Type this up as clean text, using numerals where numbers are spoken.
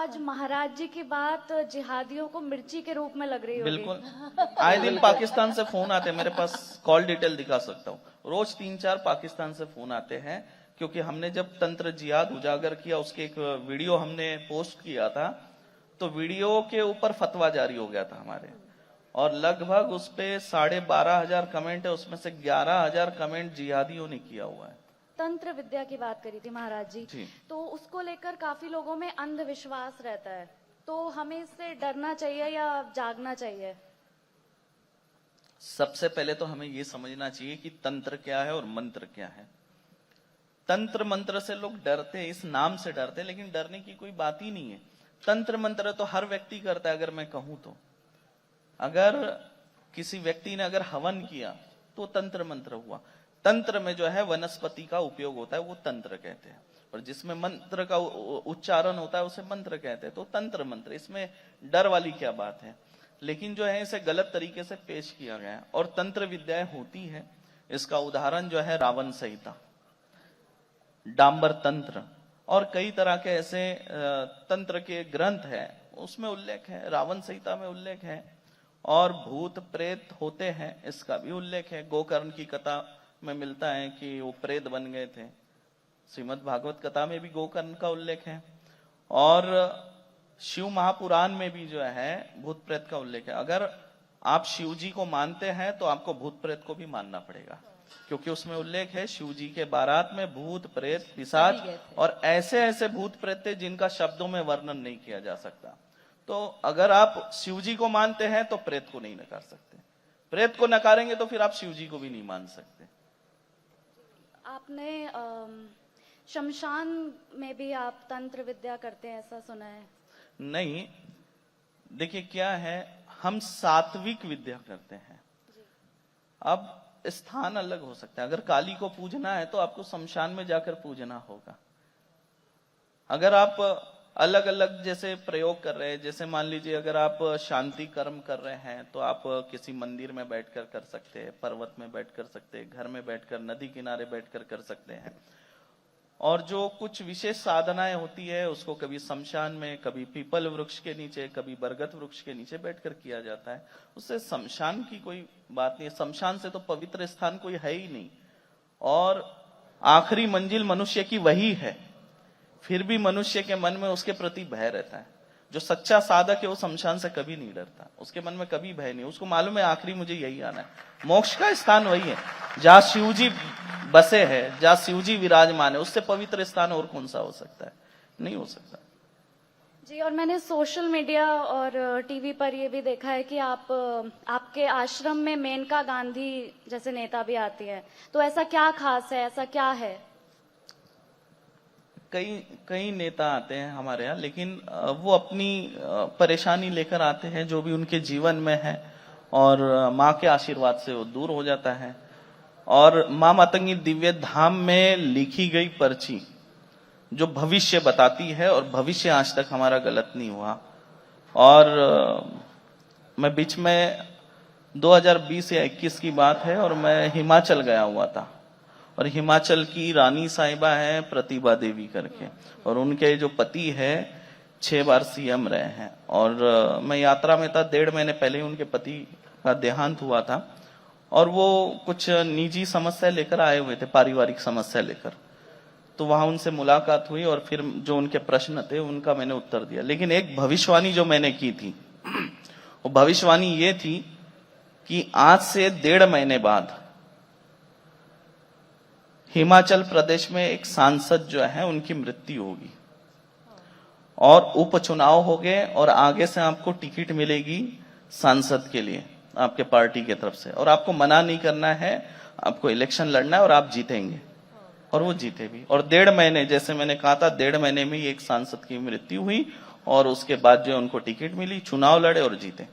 आज महाराज जी की बात जिहादियों को मिर्ची के रूप में लग रही होगी। बिल्कुल, आए दिन पाकिस्तान से फोन आते हैं, मेरे पास कॉल डिटेल दिखा सकता हूँ, रोज 3-4 पाकिस्तान से फोन आते हैं, क्योंकि हमने जब तंत्र जिहाद उजागर किया, उसके एक वीडियो हमने पोस्ट किया था, तो वीडियो के ऊपर फतवा जारी हो गया था हमारे, और लगभग उस पे 12,500 कमेंट है, उसमें से 11,000 कमेंट जिहादियों ने किया हुआ है। तंत्र विद्या की बात करी थी महाराज जी, जी। तो उसको लेकर काफी लोगों में अंधविश्वास रहता है, तो हमें इससे डरना चाहिए या जागना चाहिए? सबसे पहले तो हमें ये समझना चाहिए कि तंत्र क्या है और मंत्र क्या है। तंत्र मंत्र से लोग डरते हैं, इस नाम से डरते हैं, लेकिन डरने की कोई बात ही नहीं है। तंत्र मंत्र तो हर व्यक्ति करता है। अगर मैं कहूं तो अगर किसी व्यक्ति ने अगर हवन किया तो तंत्र मंत्र हुआ। तंत्र में जो है वनस्पति का उपयोग होता है, वो तंत्र कहते हैं, और जिसमें मंत्र का उच्चारण होता है उसे मंत्र कहते हैं। तो तंत्र मंत्र, इसमें डर वाली क्या बात है? लेकिन जो है इसे गलत तरीके से पेश किया गया है, और तंत्र विद्याएं होती है। इसका उदाहरण जो है रावण संहिता, डांबर तंत्र, और कई तरह के ऐसे तंत्र के ग्रंथ है, उसमें उल्लेख है, रावण संहिता में उल्लेख है। और भूत प्रेत होते हैं, इसका भी उल्लेख है। गोकर्ण की कथा में मिलता है कि वो प्रेत बन गए थे। श्रीमद् भागवत कथा में भी गोकर्ण का उल्लेख है, और शिव महापुराण में भी जो है भूत प्रेत का उल्लेख है। अगर आप शिव जी को मानते हैं तो आपको भूत प्रेत को भी मानना पड़ेगा, क्योंकि उसमें उल्लेख है शिव जी के बारात में भूत प्रेत पिशाच और ऐसे ऐसे भूत प्रेत थे जिनका शब्दों में वर्णन नहीं किया जा सकता। तो अगर आप शिव जी को मानते हैं तो प्रेत को नहीं नकार सकते, प्रेत को नकारेंगे तो फिर आप शिव जी को भी नहीं मान सकते। आपने शमशान में भी आप तंत्र विद्या करते हैं, ऐसा सुना है? नहीं, देखिए क्या है, हम सात्विक विद्या करते हैं। अब स्थान अलग हो सकता है। अगर काली को पूजना है तो आपको शमशान में जाकर पूजना होगा। अगर आप अलग अलग जैसे प्रयोग कर रहे हैं, जैसे मान लीजिए अगर आप शांति कर्म कर रहे हैं तो आप किसी मंदिर में बैठकर कर सकते हैं, पर्वत में बैठ कर सकते हैं, घर में बैठकर, नदी किनारे बैठकर कर सकते हैं। और जो कुछ विशेष साधनाएं होती है उसको कभी शमशान में, कभी पीपल वृक्ष के नीचे, कभी बरगद वृक्ष के नीचे बैठकर किया जाता है। उससे शमशान की कोई बात नहीं है। शमशान से तो पवित्र स्थान कोई है ही नहीं, और आखिरी मंजिल मनुष्य की वही है। फिर भी मनुष्य के मन में उसके प्रति भय रहता है। जो सच्चा साधक है वो शमशान से कभी नहीं डरता, उसके मन में कभी भय नहीं। उसको मालूम है आखिरी मुझे यही आना है। मोक्ष का स्थान वही है जहां शिव जी बसे है, जहां शिव जी विराजमान है। उससे पवित्र स्थान और कौन सा हो सकता है? नहीं हो सकता जी। और मैंने सोशल मीडिया और टीवी पर ये भी देखा है कि आपके आश्रम में मेनका गांधी जैसे नेता भी आती है, तो ऐसा क्या खास है, ऐसा क्या है? कई नेता आते हैं हमारे यहाँ, लेकिन वो अपनी परेशानी लेकर आते हैं जो भी उनके जीवन में है, और माँ के आशीर्वाद से वो दूर हो जाता है। और माँ मातंगी दिव्य धाम में लिखी गई पर्ची जो भविष्य बताती है, और भविष्य आज तक हमारा गलत नहीं हुआ। और मैं बीच में 2020 या 21 की बात है, और मैं हिमाचल गया हुआ था, और हिमाचल की रानी साहिबा है प्रतिभा देवी करके, और उनके जो पति है 6 बार सीएम रहे हैं। और मैं यात्रा में था, 1.5 महीने पहले ही उनके पति का देहांत हुआ था, और वो कुछ निजी समस्या लेकर आए हुए थे, पारिवारिक समस्या लेकर। तो वहां उनसे मुलाकात हुई, और फिर जो उनके प्रश्न थे उनका मैंने उत्तर दिया। लेकिन एक भविष्यवाणी जो मैंने की थी, वो भविष्यवाणी ये थी कि आज से 1.5 महीने बाद हिमाचल प्रदेश में एक सांसद जो है उनकी मृत्यु होगी, और उपचुनाव हो गए, और आगे से आपको टिकट मिलेगी सांसद के लिए आपके पार्टी की तरफ से, और आपको मना नहीं करना है, आपको इलेक्शन लड़ना है, और आप जीतेंगे। और वो जीते भी। और 1.5 महीने, जैसे मैंने कहा था, 1.5 महीने में ही एक सांसद की मृत्यु हुई, और उसके बाद जो उनको टिकट मिली, चुनाव लड़े और जीते।